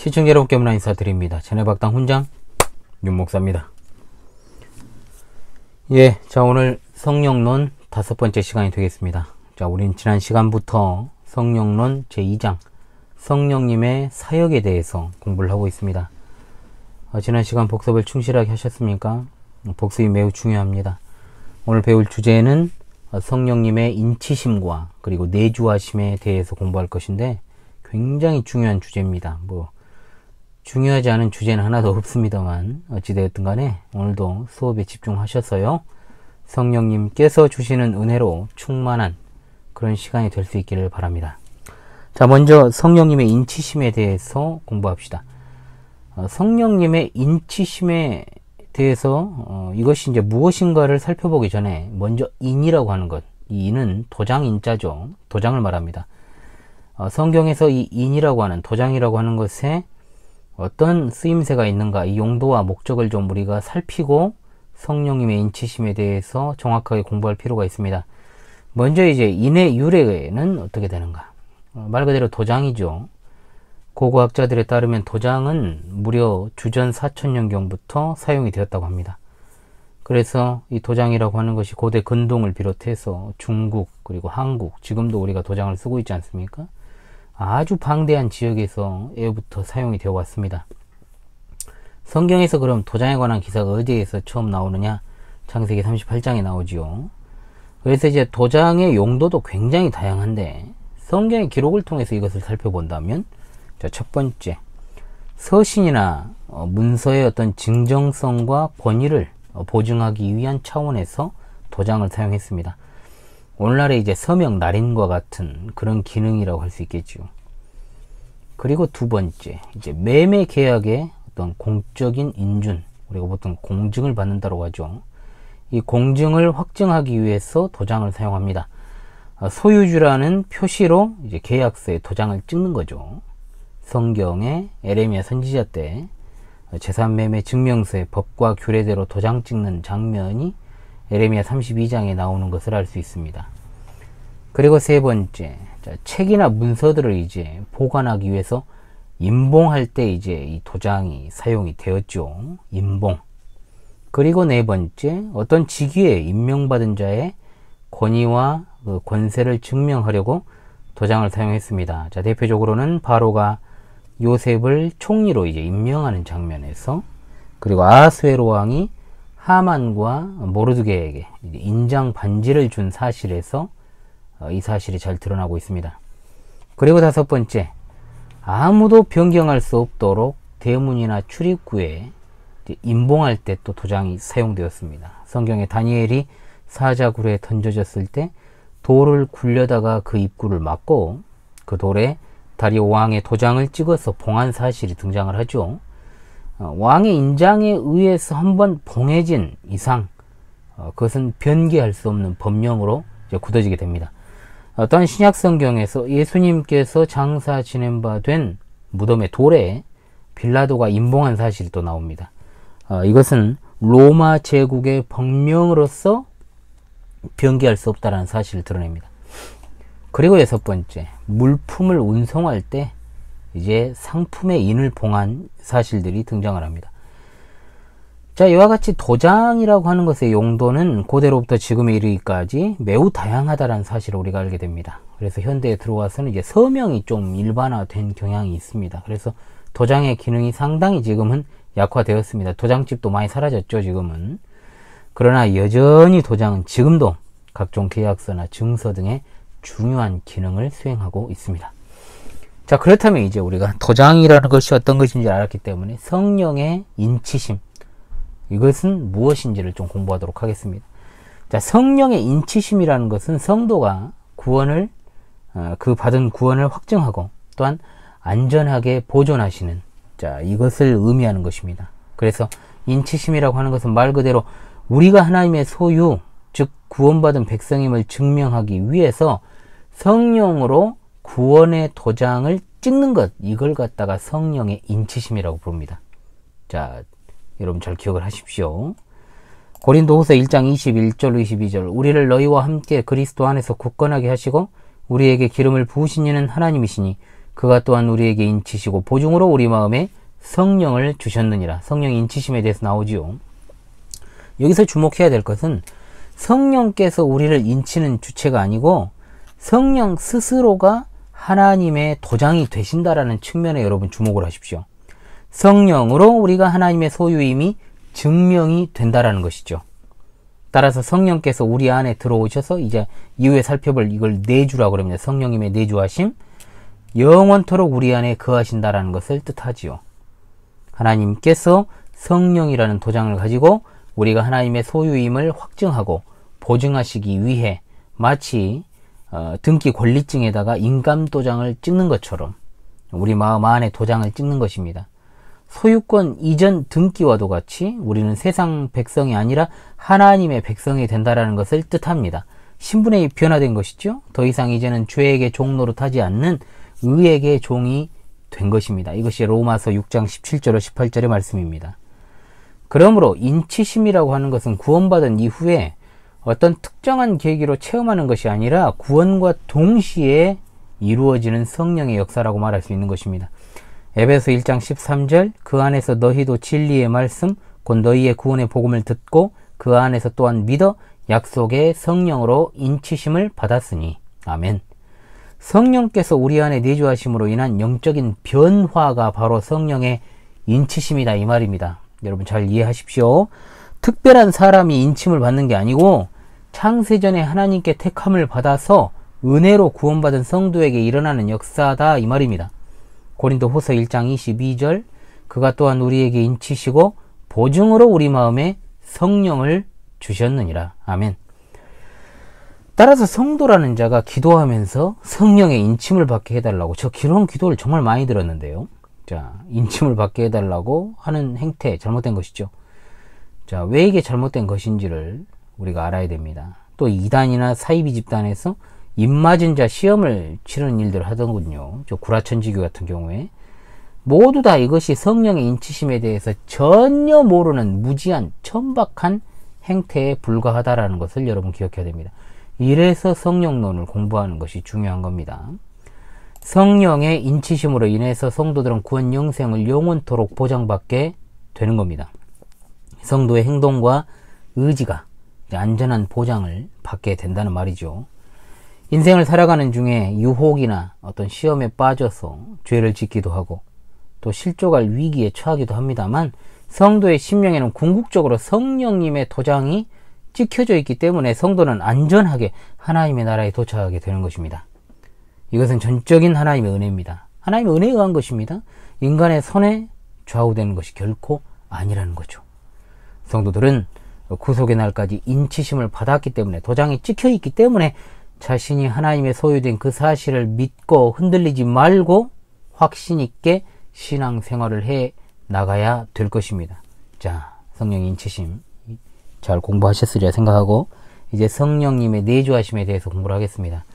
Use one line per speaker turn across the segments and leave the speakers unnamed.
시청자 여러분께 문화 인사드립니다. 전해박당 훈장 윤목사입니다. 자, 오늘 성령론 5번째 시간이 되겠습니다. 자, 우린 지난 시간부터 성령론 제2장 성령님의 사역에 대해서 공부를 하고 있습니다. 지난 시간 복습을 충실하게 하셨습니까? 복습이 매우 중요합니다. 오늘 배울 주제는 성령님의 인치심과 그리고 내주하심에 대해서 공부할 것인데 굉장히 중요한 주제입니다. 중요하지 않은 주제는 하나도 없습니다만 어찌되었든 간에 오늘도 수업에 집중하셔서요, 성령님께서 주시는 은혜로 충만한 그런 시간이 될 수 있기를 바랍니다. 자, 먼저 성령님의 인치심에 대해서 공부합시다. 성령님의 인치심에 대해서 이것이 이제 무엇인가를 살펴보기 전에 먼저 인이라고 하는 것, 이 인은 도장 인자죠. 도장을 말합니다. 성경에서 이 인이라고 하는, 도장이라고 하는 것에 어떤 쓰임새가 있는가, 이 용도와 목적을 좀 우리가 살피고 성령님의 인치심에 대해서 정확하게 공부할 필요가 있습니다. 먼저 이제 인의 유래는 어떻게 되는가? 말 그대로 도장이죠. 고고학자들에 따르면 도장은 무려 주전 4000년경부터 사용이 되었다고 합니다. 그래서 이 도장이라고 하는 것이 고대 근동을 비롯해서 중국 그리고 한국, 지금도 우리가 도장을 쓰고 있지 않습니까? 아주 방대한 지역에서 예부터 사용이 되어 왔습니다. 성경에서 그럼 도장에 관한 기사가 어디에서 처음 나오느냐? 창세기 38장에 나오지요. 그래서 이제 도장의 용도도 굉장히 다양한데 성경의 기록을 통해서 이것을 살펴본다면, 자, 첫 번째, 서신이나 문서의 어떤 증정성과 권위를 보증하기 위한 차원에서 도장을 사용했습니다. 오늘날의 이제 서명 날인과 같은 그런 기능이라고 할 수 있겠죠. 그리고 두 번째, 이제 매매 계약의 어떤 공적인 인준, 우리가 보통 공증을 받는다고 하죠. 이 공증을 확증하기 위해서 도장을 사용합니다. 소유주라는 표시로 이제 계약서에 도장을 찍는 거죠. 성경의 에레미야 선지자 때 재산 매매 증명서에 법과 규례대로 도장 찍는 장면이 에레미야 32장에 나오는 것을 알 수 있습니다. 그리고 세 번째, 자, 책이나 문서들을 이제 보관하기 위해서 임봉할 때 이제 이 도장이 사용이 되었죠. 임봉. 그리고 네 번째, 어떤 직위에 임명받은 자의 권위와 그 권세를 증명하려고 도장을 사용했습니다. 자, 대표적으로는 바로가 요셉을 총리로 이제 임명하는 장면에서, 그리고 아하수에로 왕이 하만과 모르드게에게 인장 반지를 준 사실에서 이 사실이 잘 드러나고 있습니다. 그리고 다섯 번째, 아무도 변경할 수 없도록 대문이나 출입구에 임봉할 때 또 도장이 사용되었습니다. 성경에 다니엘이 사자굴에 던져졌을 때 돌을 굴려다가 그 입구를 막고 그 돌에 다리오 왕의 도장을 찍어서 봉한 사실이 등장을 하죠. 왕의 인장에 의해서 한번 봉해진 이상 그것은 변개할 수 없는 법령으로 이제 굳어지게 됩니다. 또한 신약 성경에서 예수님께서 장사 지낸 바 된 무덤의 돌에 빌라도가 임봉한 사실이 또 나옵니다. 이것은 로마 제국의 법령으로서 변개할 수 없다는 사실을 드러냅니다. 그리고 여섯 번째, 물품을 운송할 때 이제 상품의 인을 봉한 사실들이 등장을 합니다. 자, 이와 같이 도장이라고 하는 것의 용도는 고대로부터 지금에 이르기까지 매우 다양하다는 사실을 우리가 알게 됩니다. 그래서 현대에 들어와서는 이제 서명이 좀 일반화된 경향이 있습니다. 그래서 도장의 기능이 상당히 지금은 약화되었습니다. 도장집도 많이 사라졌죠, 지금은. 그러나 여전히 도장은 지금도 각종 계약서나 증서 등의 중요한 기능을 수행하고 있습니다. 자, 그렇다면 이제 우리가 도장이라는 것이 어떤 것인지 알았기 때문에 성령의 인치심, 이것은 무엇인지를 좀 공부하도록 하겠습니다. 자, 성령의 인치심이라는 것은 성도가 구원을, 그 받은 구원을 확증하고 또한 안전하게 보존하시는, 자, 이것을 의미하는 것입니다. 그래서 인치심이라고 하는 것은 말 그대로 우리가 하나님의 소유, 즉 구원받은 백성임을 증명하기 위해서 성령으로 구원의 도장을 찍는 것, 이걸 갖다가 성령의 인치심이라고 부릅니다. 자, 여러분 잘 기억을 하십시오. 고린도후서 1장 21절 22절, 우리를 너희와 함께 그리스도 안에서 굳건하게 하시고 우리에게 기름을 부으신 이는 하나님이시니 그가 또한 우리에게 인치시고 보증으로 우리 마음에 성령을 주셨느니라. 성령 인치심에 대해서 나오지요. 여기서 주목해야 될 것은 성령께서 우리를 인치는 주체가 아니고 성령 스스로가 하나님의 도장이 되신다라는 측면에 여러분 주목을 하십시오. 성령으로 우리가 하나님의 소유임이 증명이 된다라는 것이죠. 따라서 성령께서 우리 안에 들어오셔서 이제 이후에 살펴볼 이걸 내주라고 그럽니다. 성령님의 내주하심, 영원토록 우리 안에 거하신다라는 것을 뜻하지요. 하나님께서 성령이라는 도장을 가지고 우리가 하나님의 소유임을 확증하고 보증하시기 위해 마치 등기 권리증에다가 인감도장을 찍는 것처럼 우리 마음 안에 도장을 찍는 것입니다. 소유권 이전 등기와도 같이 우리는 세상 백성이 아니라 하나님의 백성이 된다라는 것을 뜻합니다. 신분이 변화된 것이죠. 더 이상 이제는 죄에게 종 노릇하지 않는 의에게 종이 된 것입니다. 이것이 로마서 6장 17절 18절의 말씀입니다. 그러므로 인치심이라고 하는 것은 구원받은 이후에 어떤 특정한 계기로 체험하는 것이 아니라 구원과 동시에 이루어지는 성령의 역사라고 말할 수 있는 것입니다. 에베소 1장 13절 그 안에서 너희도 진리의 말씀 곧 너희의 구원의 복음을 듣고 그 안에서 또한 믿어 약속의 성령으로 인치심을 받았으니 아멘. 성령께서 우리 안에 내주하심으로 인한 영적인 변화가 바로 성령의 인치심이다 이 말입니다. 여러분 잘 이해하십시오. 특별한 사람이 인침을 받는 게 아니고 창세전에 하나님께 택함을 받아서 은혜로 구원받은 성도에게 일어나는 역사다 이 말입니다. 고린도후서 1장 22절 그가 또한 우리에게 인치시고 보증으로 우리 마음에 성령을 주셨느니라. 아멘. 따라서 성도라는 자가 기도하면서 성령의 인침을 받게 해달라고, 저 그런 기도를 정말 많이 들었는데요. 자, 인침을 받게 해달라고 하는 행태 잘못된 것이죠. 자, 왜 이게 잘못된 것인지를 우리가 알아야 됩니다. 또 이단이나 사이비 집단에서 입맞은 자 시험을 치르는 일들을 하더군요. 저 구라천지교 같은 경우에 모두 다 이것이 성령의 인치심에 대해서 전혀 모르는 무지한 천박한 행태에 불과하다라는 것을 여러분 기억해야 됩니다. 이래서 성령론을 공부하는 것이 중요한 겁니다. 성령의 인치심으로 인해서 성도들은 구원 영생을 영원토록 보장받게 되는 겁니다. 성도의 행동과 의지가 안전한 보장을 받게 된다는 말이죠. 인생을 살아가는 중에 유혹이나 어떤 시험에 빠져서 죄를 짓기도 하고 또 실족할 위기에 처하기도 합니다만 성도의 심령에는 궁극적으로 성령님의 도장이 찍혀져 있기 때문에 성도는 안전하게 하나님의 나라에 도착하게 되는 것입니다. 이것은 전적인 하나님의 은혜입니다. 하나님의 은혜에 의한 것입니다. 인간의 선에 좌우되는 것이 결코 아니라는 거죠. 성도들은 구속의 날까지 인치심을 받았기 때문에 도장이 찍혀 있기 때문에 자신이 하나님의 소유된 그 사실을 믿고 흔들리지 말고 확신 있게 신앙생활을 해 나가야 될 것입니다. 자, 성령 인치심 잘 공부하셨으리라 생각하고 이제 성령님의 내주하심에 대해서 공부를 하겠습니다.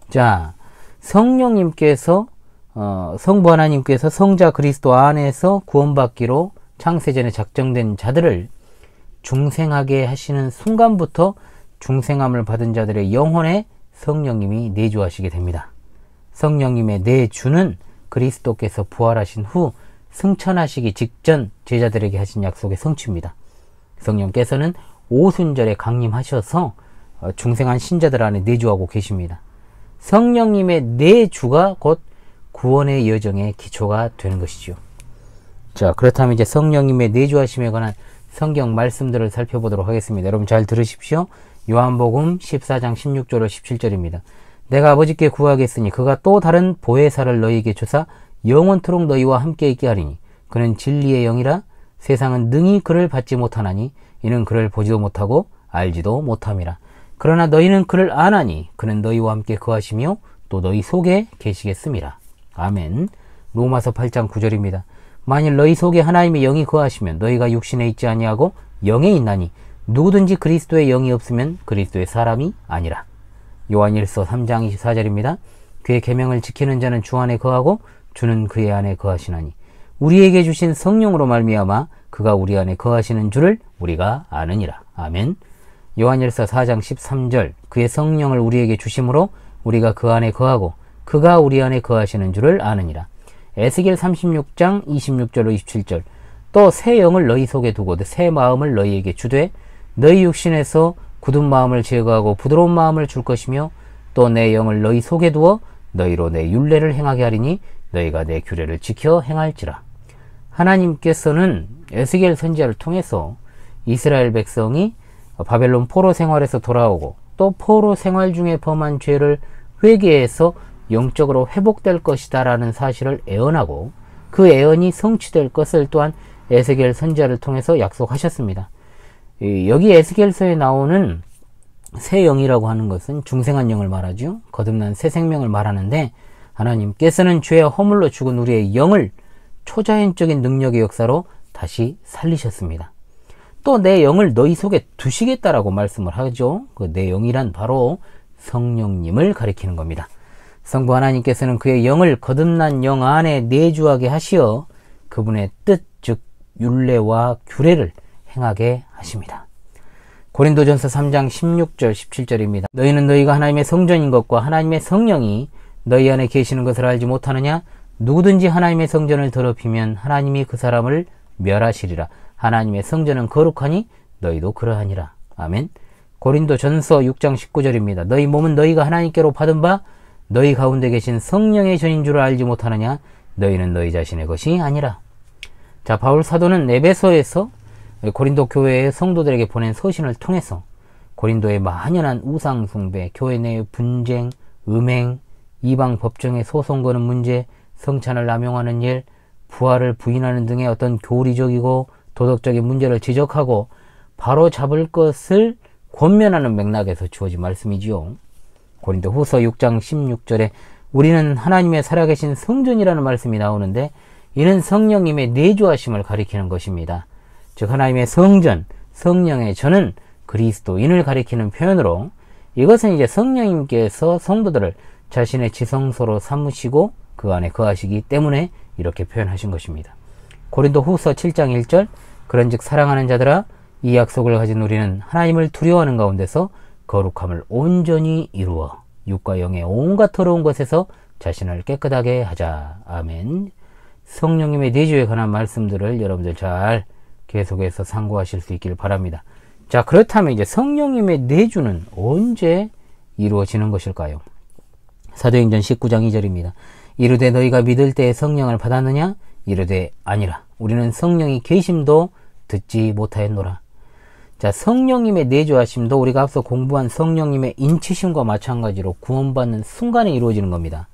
자, 성령님께서 성부 하나님께서 성자 그리스도 안에서 구원받기로 창세전에 작정된 자들을 중생하게 하시는 순간부터 중생함을 받은 자들의 영혼에 성령님이 내주하시게 됩니다. 성령님의 내주는 그리스도께서 부활하신 후 승천하시기 직전 제자들에게 하신 약속의 성취입니다. 성령께서는 오순절에 강림하셔서 중생한 신자들 안에 내주하고 계십니다. 성령님의 내주가 곧 구원의 여정의 기초가 되는 것이죠. 자, 그렇다면 이제 성령님의 내주하심에 관한 성경 말씀들을 살펴보도록 하겠습니다. 여러분 잘 들으십시오. 요한복음 14장 16절로 17절입니다. 내가 아버지께 구하겠으니 그가 또 다른 보혜사를 너희에게 주사 영원토록 너희와 함께 있게 하리니 그는 진리의 영이라 세상은 능히 그를 받지 못하나니 이는 그를 보지도 못하고 알지도 못함이라. 그러나 너희는 그를 아나니 그는 너희와 함께 거하시며 또 너희 속에 계시겠음이라. 아멘. 로마서 8장 9절입니다. 만일 너희 속에 하나님의 영이 거하시면 너희가 육신에 있지 아니하고 영에 있나니 누구든지 그리스도의 영이 없으면 그리스도의 사람이 아니라. 요한일서 3장 24절입니다. 그의 계명을 지키는 자는 주 안에 거하고 주는 그의 안에 거하시나니 우리에게 주신 성령으로 말미암아 그가 우리 안에 거하시는 줄을 우리가 아느니라. 아멘. 요한일서 4장 13절 그의 성령을 우리에게 주심으로 우리가 그 안에 거하고 그가 우리 안에 거하시는 줄을 아느니라. 에스겔 36장 26절로 27절. 또 새 영을 너희 속에 두고 새 마음을 너희에게 주되 너희 육신에서 굳은 마음을 제거하고 부드러운 마음을 줄 것이며 또 내 영을 너희 속에 두어 너희로 내 율례를 행하게 하리니 너희가 내 규례를 지켜 행할지라. 하나님께서는 에스겔 선지자를 통해서 이스라엘 백성이 바벨론 포로 생활에서 돌아오고 또 포로 생활 중에 범한 죄를 회개해서 영적으로 회복될 것이다 라는 사실을 예언하고 그 예언이 성취될 것을 또한 에스겔 선지자를 통해서 약속하셨습니다. 여기 에스겔서에 나오는 새 영이라고 하는 것은 중생한 영을 말하죠. 거듭난 새 생명을 말하는데 하나님께서는 죄의 허물로 죽은 우리의 영을 초자연적인 능력의 역사로 다시 살리셨습니다. 또 내 영을 너희 속에 두시겠다라고 말씀을 하죠. 그 내 영이란 바로 성령님을 가리키는 겁니다. 성부 하나님께서는 그의 영을 거듭난 영 안에 내주하게 하시어 그분의 뜻, 즉 율례와 규례를 행하게 하십니다. 고린도전서 3장 16절 17절입니다. 너희는 너희가 하나님의 성전인 것과 하나님의 성령이 너희 안에 계시는 것을 알지 못하느냐? 누구든지 하나님의 성전을 더럽히면 하나님이 그 사람을 멸하시리라. 하나님의 성전은 거룩하니 너희도 그러하니라. 아멘. 고린도전서 6장 19절입니다. 너희 몸은 너희가 하나님께로 받은 바 너희 가운데 계신 성령의 전인 줄을 알지 못하느냐? 너희는 너희 자신의 것이 아니라. 자, 바울 사도는 에베소에서 고린도 교회의 성도들에게 보낸 서신을 통해서 고린도의 만연한 우상 숭배, 교회 내의 분쟁, 음행, 이방 법정에 소송 거는 문제, 성찬을 남용하는 일, 부활을 부인하는 등의 어떤 교리적이고 도덕적인 문제를 지적하고 바로 잡을 것을 권면하는 맥락에서 주어진 말씀이지요. 고린도 후서 6장 16절에 우리는 하나님의 살아계신 성전이라는 말씀이 나오는데 이는 성령님의 내주하심을 가리키는 것입니다. 즉 하나님의 성전, 성령의 전은 그리스도인을 가리키는 표현으로 이것은 이제 성령님께서 성도들을 자신의 지성소로 삼으시고 그 안에 거하시기 때문에 이렇게 표현하신 것입니다. 고린도 후서 7장 1절 그런즉 사랑하는 자들아 이 약속을 가진 우리는 하나님을 두려워하는 가운데서 거룩함을 온전히 이루어 육과 영의 온갖 더러운 것에서 자신을 깨끗하게 하자. 아멘. 성령님의 내주에 관한 말씀들을 여러분들 잘 계속해서 상고하실 수 있길 바랍니다. 자, 그렇다면 이제 성령님의 내주는 언제 이루어지는 것일까요? 사도행전 19장 2절입니다. 이르되 너희가 믿을 때에 성령을 받았느냐? 이르되 아니라 우리는 성령이 계심도 듣지 못하였노라. 자, 성령님의 내주하심도 우리가 앞서 공부한 성령님의 인치심과 마찬가지로 구원받는 순간에 이루어지는 겁니다.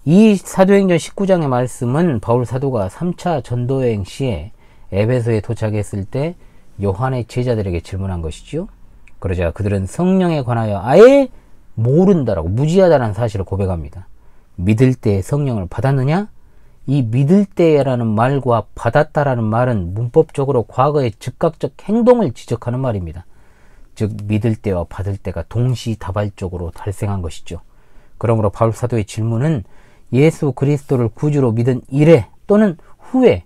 이 사도행전 19장의 말씀은 바울 사도가 3차 전도여행 시에 에베소에 도착했을 때 요한의 제자들에게 질문한 것이죠. 그러자 그들은 성령에 관하여 아예 모른다라고 무지하다는 사실을 고백합니다. 믿을 때 성령을 받았느냐? 이 믿을 때라는 말과 받았다라는 말은 문법적으로 과거의 즉각적 행동을 지적하는 말입니다. 즉 믿을 때와 받을 때가 동시다발적으로 발생한 것이죠. 그러므로 바울 사도의 질문은 예수 그리스도를 구주로 믿은 이래 또는 후에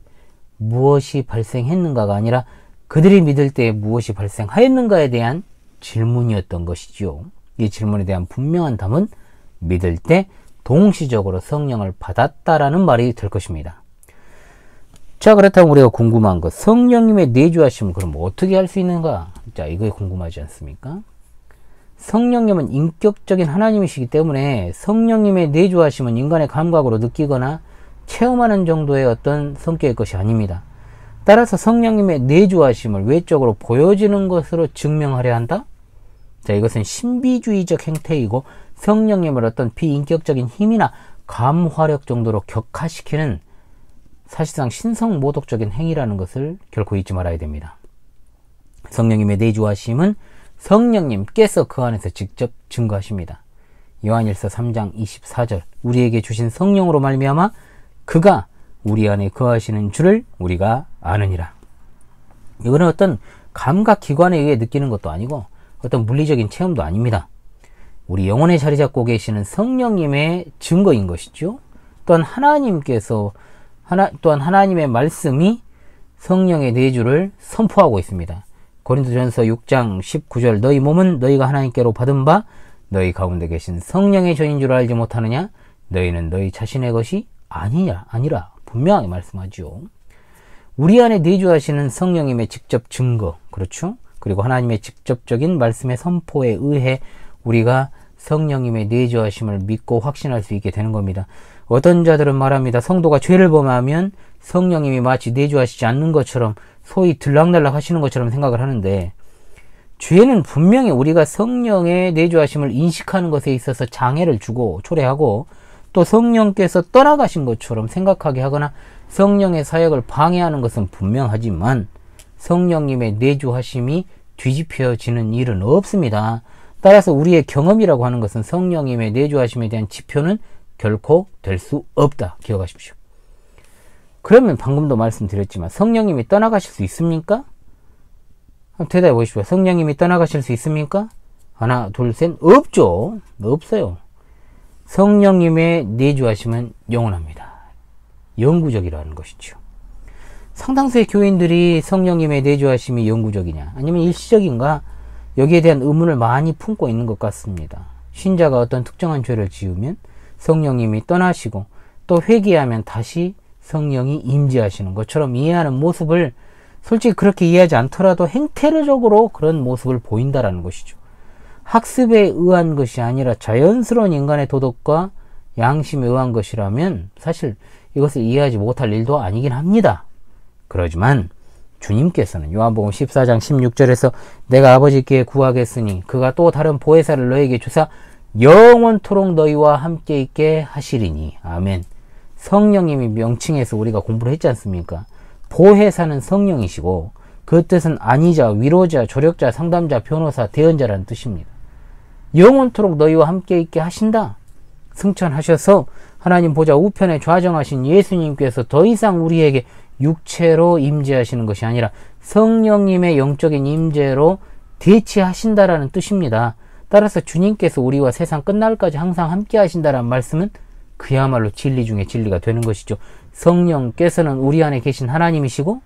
무엇이 발생했는가가 아니라 그들이 믿을 때에 무엇이 발생하였는가에 대한 질문이었던 것이죠. 이 질문에 대한 분명한 답은 믿을 때 동시적으로 성령을 받았다라는 말이 될 것입니다. 자, 그렇다면 우리가 궁금한 것, 성령님의 내주하심을 그럼 어떻게 할 수 있는가? 자, 이거에 궁금하지 않습니까? 성령님은 인격적인 하나님이시기 때문에 성령님의 내주하심은 인간의 감각으로 느끼거나 체험하는 정도의 어떤 성격의 것이 아닙니다. 따라서 성령님의 내주하심을 외적으로 보여지는 것으로 증명하려 한다? 자, 이것은 신비주의적 행태이고 성령님을 어떤 비인격적인 힘이나 감화력 정도로 격화시키는 사실상 신성모독적인 행위라는 것을 결코 잊지 말아야 됩니다. 성령님의 내주하심은 성령님께서 그 안에서 직접 증거하십니다. 요한일서 3장 24절 우리에게 주신 성령으로 말미암아 그가 우리 안에 거하시는 줄을 우리가 아느니라. 이거는 어떤 감각기관에 의해 느끼는 것도 아니고 어떤 물리적인 체험도 아닙니다. 우리 영혼에 자리 잡고 계시는 성령님의 증거인 것이죠. 또한 하나님의 말씀이 성령의 내주를 선포하고 있습니다. 고린도전서 6장 19절 너희 몸은 너희가 하나님께로 받은 바 너희 가운데 계신 성령의 전인 줄 알지 못하느냐? 너희는 너희 자신의 것이 아니라 분명하게 말씀하죠. 우리 안에 내주하시는 성령님의 직접 증거, 그렇죠? 그리고 하나님의 직접적인 말씀의 선포에 의해 우리가 성령님의 내주하심을 믿고 확신할 수 있게 되는 겁니다. 어떤 자들은 말합니다. 성도가 죄를 범하면 성령님이 마치 내주하시지 않는 것처럼, 소위 들락날락 하시는 것처럼 생각을 하는데, 죄는 분명히 우리가 성령의 내주하심을 인식하는 것에 있어서 장애를 주고 초래하고, 또 성령께서 떠나가신 것처럼 생각하게 하거나 성령의 사역을 방해하는 것은 분명하지만 성령님의 내주하심이 뒤집혀지는 일은 없습니다. 따라서 우리의 경험이라고 하는 것은 성령님의 내주하심에 대한 지표는 결코 될 수 없다. 기억하십시오. 그러면 방금도 말씀드렸지만 성령님이 떠나가실 수 있습니까? 한번 대답해 보십시오. 성령님이 떠나가실 수 있습니까? 하나, 둘, 셋. 없죠. 없어요. 성령님의 내주하심은 영원합니다. 영구적이라는 것이죠. 상당수의 교인들이 성령님의 내주하심이 영구적이냐 아니면 일시적인가, 여기에 대한 의문을 많이 품고 있는 것 같습니다. 신자가 어떤 특정한 죄를 지으면 성령님이 떠나시고 또 회개하면 다시 성령이 임재하시는 것처럼 이해하는 모습을, 솔직히 그렇게 이해하지 않더라도 행태적으로 그런 모습을 보인다라는 것이죠. 학습에 의한 것이 아니라 자연스러운 인간의 도덕과 양심에 의한 것이라면 사실 이것을 이해하지 못할 일도 아니긴 합니다. 그러지만 주님께서는 요한복음 14장 16절에서 내가 아버지께 구하겠으니 그가 또 다른 보혜사를 너에게 주사 영원토록 너희와 함께 있게 하시리니. 아멘. 성령님이 명칭해서 우리가 공부를 했지 않습니까? 보혜사는 성령이시고 그 뜻은 안위자, 위로자, 조력자, 상담자, 변호사, 대언자라는 뜻입니다. 영원토록 너희와 함께 있게 하신다. 승천하셔서 하나님 보좌 우편에 좌정하신 예수님께서 더 이상 우리에게 육체로 임재하시는 것이 아니라 성령님의 영적인 임재로 대치하신다라는 뜻입니다. 따라서 주님께서 우리와 세상 끝날까지 항상 함께 하신다라는 말씀은 그야말로 진리 중에 진리가 되는 것이죠. 성령께서는 우리 안에 계신 하나님이시고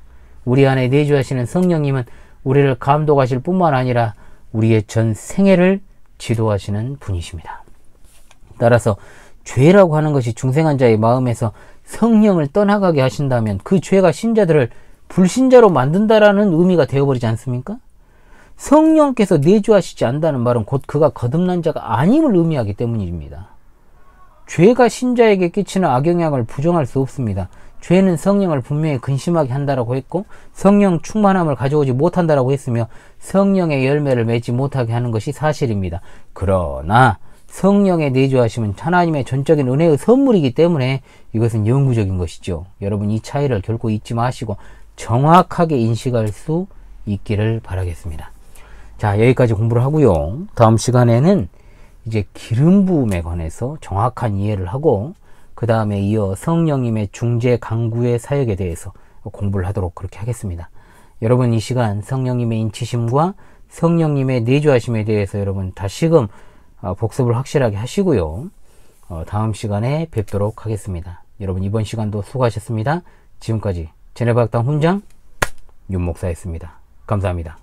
우리 안에 내주하시는 성령님은 우리를 감독하실 뿐만 아니라 우리의 전 생애를 지도하시는 분이십니다. 따라서 죄라고 하는 것이 중생한 자의 마음에서 성령을 떠나가게 하신다면 그 죄가 신자들을 불신자로 만든다라는 의미가 되어버리지 않습니까? 성령께서 내주하시지 않는다는 말은 곧 그가 거듭난 자가 아님을 의미하기 때문입니다. 죄가 신자에게 끼치는 악영향을 부정할 수 없습니다. 죄는 성령을 분명히 근심하게 한다라고 했고 성령 충만함을 가져오지 못한다라고 했으며 성령의 열매를 맺지 못하게 하는 것이 사실입니다. 그러나 성령의 내주하심은 하나님의 전적인 은혜의 선물이기 때문에 이것은 영구적인 것이죠. 여러분 이 차이를 결코 잊지 마시고 정확하게 인식할 수 있기를 바라겠습니다. 자, 여기까지 공부를 하고요. 다음 시간에는 이제 기름 부음에 관해서 정확한 이해를 하고 그 다음에 이어 성령님의 중재 강구의 사역에 대해서 공부를 하도록 그렇게 하겠습니다. 여러분 이 시간 성령님의 인치심과 성령님의 내주하심에 대해서 여러분 다시금 복습을 확실하게 하시고요. 다음 시간에 뵙도록 하겠습니다. 여러분 이번 시간도 수고하셨습니다. 지금까지 제네박당 훈장 윤목사였습니다. 감사합니다.